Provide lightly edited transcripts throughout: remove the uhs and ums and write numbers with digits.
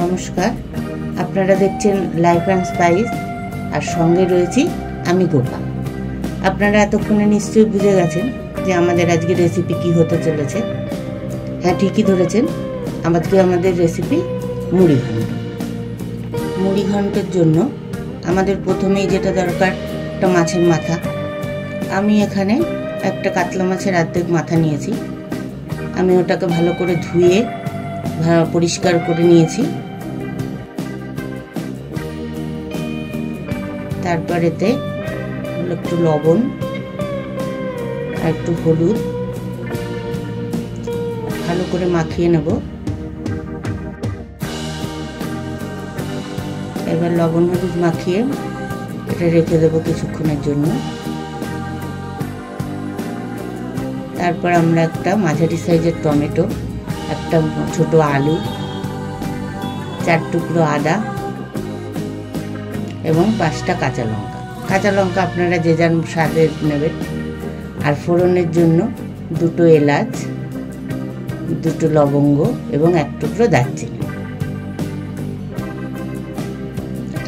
নমস্কার, আপনারা দেখছেন লাইফ অ্যান্ড স্পাইস আর সঙ্গে রয়েছি আমি গোপা। আপনারা এতক্ষণে নিশ্চয়ই বুঝে গেছেন যে আমাদের আজকে রেসিপি কি হতে চলেছে। হ্যাঁ, ঠিকই ধরেছেন, আমাদের রেসিপি মুড়ি ঘন্ট। মুড়ি ঘন্টের জন্য আমাদের প্রথমেই যেটা দরকার একটা মাছের মাথা। আমি এখানে একটা কাতলা মাছের অর্ধেক মাথা নিয়েছি। আমি ওটাকে ভালো করে ধুয়ে পরিষ্কার করে নিয়েছি। তারপর এতে একটু লবণ আর একটু হলুদ ভালো করে মাখিয়ে নেব। এবার লবণ হলুদ মাখিয়ে এটা রেখে দেবো কিছুক্ষণের জন্য। তারপর আমরা একটা মাঝারি সাইজের টমেটো, একটা ছোট আলু, 4 টুকরো আদা এবং 5টা কাঁচা লঙ্কা আপনারা যে যার স্বাদে নেবেন। আর ফোড়নের জন্য 2টো এলাচ, 2টো লবঙ্গ এবং 1 টুকরো দারচিনি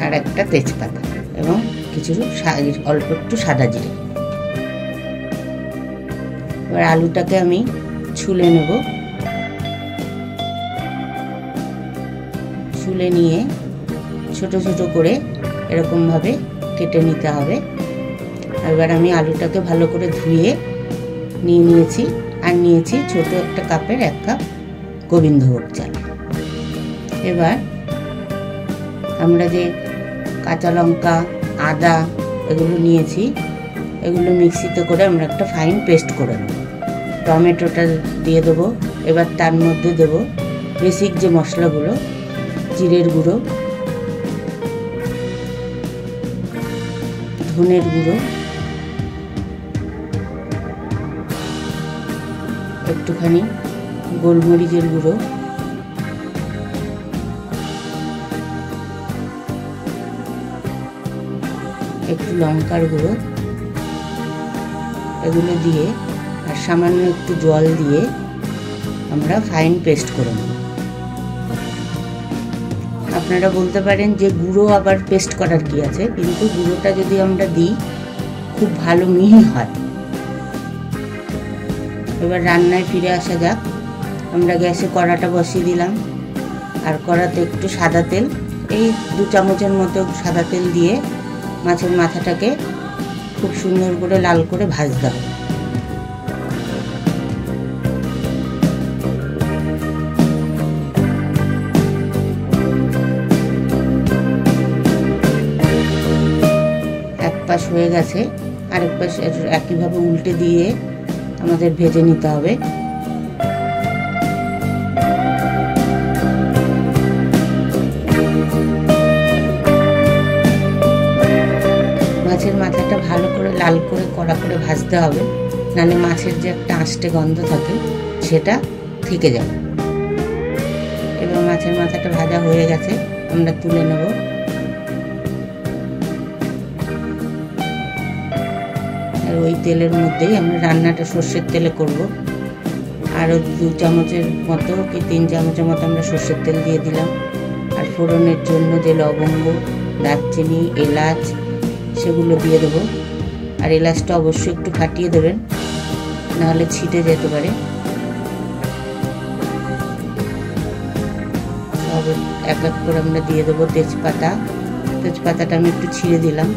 আর একটা তেজপাতা এবং কিছু অল্প একটু সাদা জিরে। এবার আলুটাকে আমি ছুলে নেব। ছুলে নিয়ে ছোট ছোট করে এরকমভাবে কেটে নিতে হবে। এবার আমি আলুটাকে ভালো করে ধুয়ে নিয়েছি আর নিয়েছি ছোট একটা কাপের 1 কাপ গোবিন্দভোগ চাল। এবার আমরা যে কাঁচা লঙ্কা, আদা এগুলো নিয়েছি, এগুলো মিক্সিতে করে আমরা একটা ফাইন পেস্ট করে নেব। টমেটোটা দিয়ে দেবো। এবার তার মধ্যে দেব বেসিক যে মশলাগুলো, জিরের গুঁড়ো, ধনের গুঁড়ো, একটুখানি গোলমরিচের গুঁড়ো, একটু লঙ্কার গুঁড়ো, এগুলো দিয়ে আর সামান্য একটু জল দিয়ে আমরা ফাইন পেস্ট করে নেব। আপনারা বলতে পারেন যে গুঁড়ো আবার পেস্ট করার কি আছে, কিন্তু গুঁড়োটা যদি আমরা দিই খুব ভালো মিহি হয়। এবার রান্নায় ফিরে আসা যাক। আমরা গ্যাসে কড়াটা বসিয়ে দিলাম আর কড়াতে একটু সাদা তেল, এই 2 চামচের মতো সাদা তেল দিয়ে মাছের মাথাটাকে খুব সুন্দর করে লাল করে ভাজতে হবে। এক পাশ হয়ে গেছে, আরেক পাশ একইভাবে উল্টে দিয়ে আমাদের ভেজে নিতে হবে। মাছের মাথাটা ভালো করে লাল করে কড়া করে ভাজতে হবে, নাহলে মাছের যে একটা আঁশটে গন্ধ থাকে সেটা থেকে যাবে। এবার মাছের মাথাটা ভাজা হয়ে গেছে, আমরা তুলে নেব। আর ওই তেলের মধ্যেই আমরা রান্নাটা সর্ষের তেলে করব। আরও 2 চামচের মতো কি 3 চামচের মতো আমরা সর্ষের তেল দিয়ে দিলাম। আর ফোড়নের জন্য যে লবঙ্গ, দারচিনি, এলাচ সেগুলো দিয়ে দেবো। আর এলাচটা অবশ্যই একটু ফাটিয়ে দেবেন, নাহলে ছিটে যেতে পারে। সব এক এক করে আমরা দিয়ে দেবো। তেজপাতাটা আমি একটু ছিঁড়ে দিলাম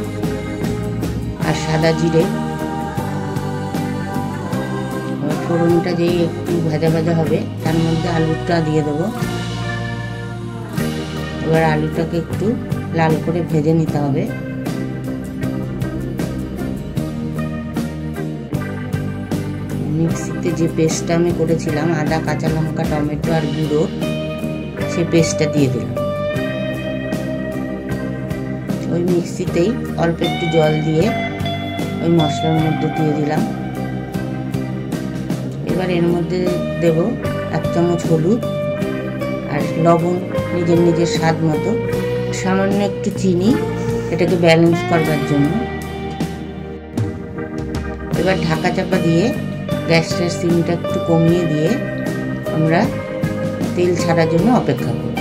আর সাদা জিরে। ফোড়নটা যেই একটু ভাজা ভাজা হবে তার মধ্যে আলুটা দিয়ে দেবো। এবার আলুটাকে একটু লাল করে ভেজে নিতে হবে। মিক্সিতে যে পেস্টটা আমি করেছিলাম আদা, কাঁচা লঙ্কা, টমেটো আর গুঁড়ো, সেই পেস্টটা দিয়ে দিলাম। ওই মিক্সিতেই অল্প একটু জল দিয়ে ওই মশলার মধ্যে দিয়ে দিলাম। এবার এর মধ্যে দেব 1 চামচ হলুদ আর লবণ নিজের স্বাদ মতো, সামান্য একটু চিনি, এটাকে ব্যালেন্স করবার জন্য। এবার ঢাকা চাপা দিয়ে গ্যাসটার সিমটা একটু কমিয়ে দিয়ে আমরা তেল ছাড়ার জন্য অপেক্ষা করব।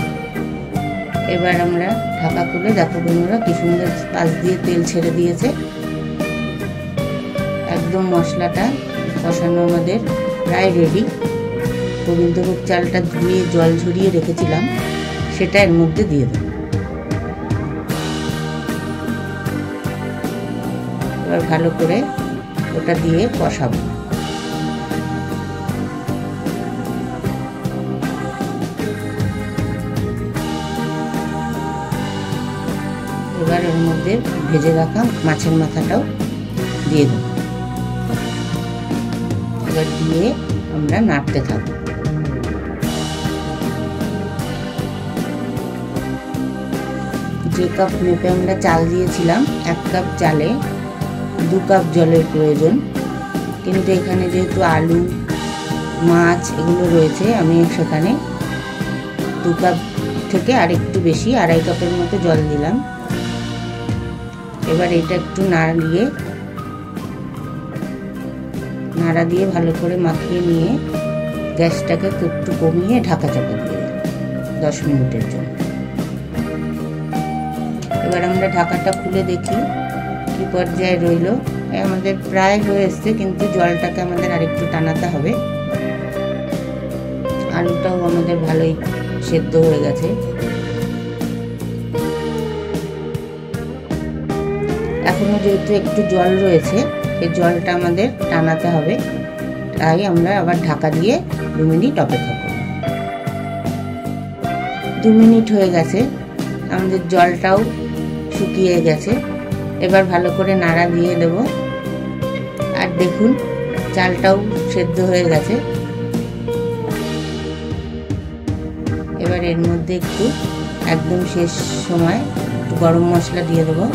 এবার আমরা ঢাকা খুলে দেখো বন্ধুরা কি সুন্দর পাশ দিয়ে তেল ছেড়ে দিয়েছে। একদম মশলাটা কষানো আমাদের প্রায় রেডি। গোবিন্দভোগ চালটা ধুয়ে জল ঝরিয়ে রেখেছিলাম, সেটা এর মধ্যে দিয়ে দেব। এবার ভালো করে ওটা দিয়ে কষাবো। এবার এর মধ্যে ভেজে রাখা মাছের মাথাটাও দিয়ে দেব। এবার দিয়ে আমরা নাড়তে থাকবো। যে কাপ মেপে আমরা চাল দিয়েছিলাম, 1 কাপ চালে 2 কাপ জলের প্রয়োজন, কিন্তু এখানে যেহেতু আলু মাছ এগুলো রয়েছে, আমি সেখানে 2 কাপ থেকে আর একটু বেশি 2.5 কাপের মতো জল দিলাম। এবার এটা একটু নাড়া দিয়ে ভালো করে মাখিয়ে নিয়ে গ্যাসটাকে একটু কমিয়ে ঢাকা চাপা দিয়ে দিলাম 10 মিনিটের জন্য। এবার আমরা ঢাকাটা খুলে দেখি কি পর্যায়ে রইল। আমাদের প্রায় হয়ে এসছে, কিন্তু জলটাকে আমাদের আরেকটু টানাতে হবে। আলুটাও আমাদের ভালোই সেদ্ধ হয়ে গেছে। এখনো যেহেতু একটু জল রয়েছে, এই জলটা আমাদের টানাতে হবে, তাই আমরা আবার ঢাকা দিয়ে 2 মিনিট অপেক্ষা করব। 2 মিনিট হয়ে গেছে, আমাদের জলটাও শুকিয়ে গেছে। এবার ভালো করে নাড়া দিয়ে দেব। আর দেখুন চালটাও সেদ্ধ হয়ে গেছে। এবার এর মধ্যে একদম শেষ সময় একটু গরম মশলা দিয়ে দেবো।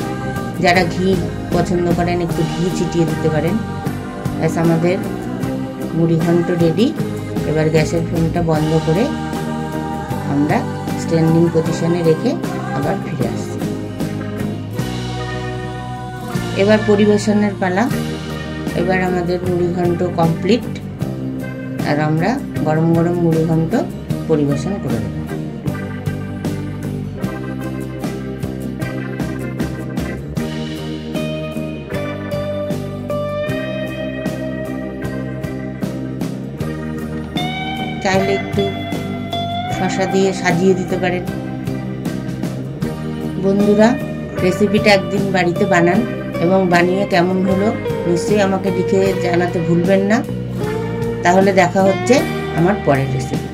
যারা ঘি পছন্দ করেন একটু ঘি ছিটিয়ে দিতে পারেন। ব্যাস আমাদের মুড়ি ঘন্ট রেডি। এবার গ্যাসের ফ্লেমটা বন্ধ করে আমরা স্ট্যান্ডিং পজিশনে রেখে আবার ফিরে আসছি। এবার পরিবেশনের পালা। এবার আমাদের মুড়ি ঘন্ট কমপ্লিট, আর আমরা গরম গরম মুড়ি ঘন্ট পরিবেশন করে দেব। চাইলে একটু শসা দিয়ে সাজিয়ে দিতে পারেন। বন্ধুরা, রেসিপিটা একদিন বাড়িতে বানান এবং বানিয়ে কেমন হলো নিশ্চয়ই আমাকে লিখে জানাতে ভুলবেন না। তাহলে দেখা হচ্ছে আমার পরের রেসিপি।